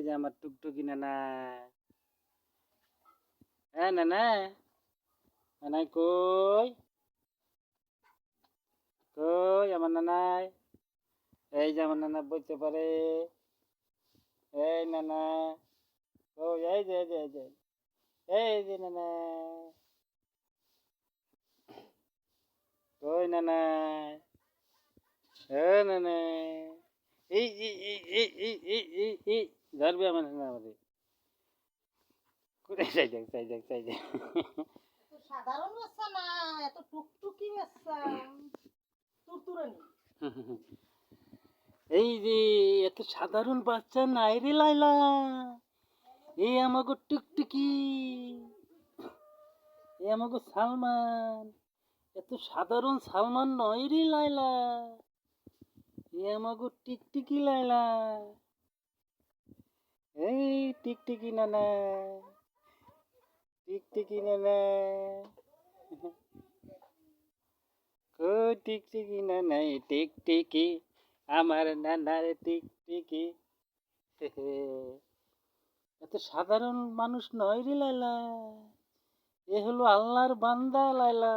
যে আমার টুকটুকি নানা। হ্যাঁ নানা, নানাই কই? কই আমার নানাই? এই যে আমার নানা বইতে পারে। এই নানা, কই? এই যে নানা, কই নানাই? নানাই, এই ধরবে আমার নানা আমাদের। কোথায় চাই দেখ। সাধারণ বাচ্চা না, এত টুকটুকি বাচ্চা, তুরতুরানি। এই যে এত সাধারণ বাচ্চা নাই রে লাইলা, এই আমাগো টুকটুকি, এই আমাগো সালমান, এত সাধারণ সালমান নয় রে লাইলা, এই আমাগো টিকটিকি লাইলা। এই টিকটিকি নানা, টিকটিকি নানা, ও টিকটিকি নানাই, টিকটিকি আমার নানার টিকটিকি। এত সাধারণ মানুষ নয় রে লাইলা, এ হলো আল্লাহর বান্দা লাইলা।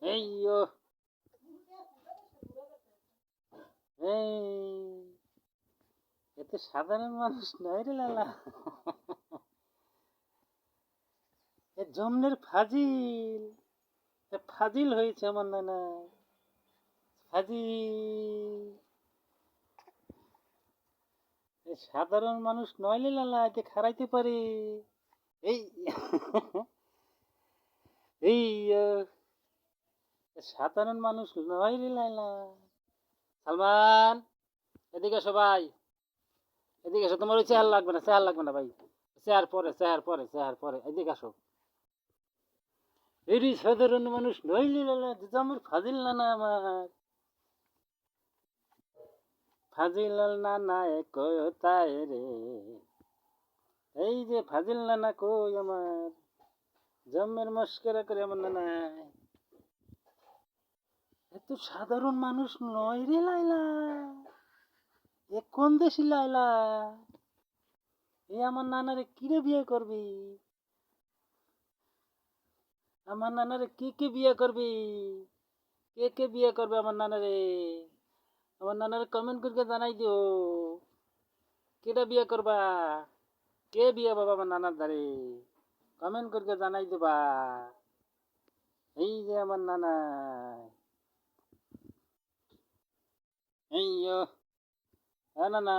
এই ও, এই এত সাধারণ মানুষ নয় রে লাইলা, এ জমনের ফাজিল, এ ফাজিল হয়েছে আমার নানা, ফাজিল। এ সাধারণ মানুষ নয় রে লালা, একে খারাইতে পারে। এই এই সাধারণ মানুষ নয় রে লাইলা। সালমান, এদিকে সবাই, এদিকে এসো। তোমার ওই চেহার লাগবে না ভাই, চেহার পরে এদিকে আসো। এই সাধারণ মানুষ নইলে লালা, আমার ফাজিল নানা, আমার ফাজিল নানা কোথায় রে? এই যে ফাজিল নানা কই আমার, জন্মের মস্করা করে আমার নানা। এত সাধারণ মানুষ নয় রে লাইলা, এ কোন দেশি লাইলা? এ আমার নানারে কিরে বিয়ে করবি? আমার নানারে কে বিয়ে করবি? কে বিয়ে করবে আমার নানারে? আমার নানারে কমেন্ট করে জানাই দিও, কেটা বিয়ে করবা? কে বিয়ে বাবা আমার নানার ধারে? কমেন্ট করে জানাই দেবা। এই যে আমার নানা, এই নানা।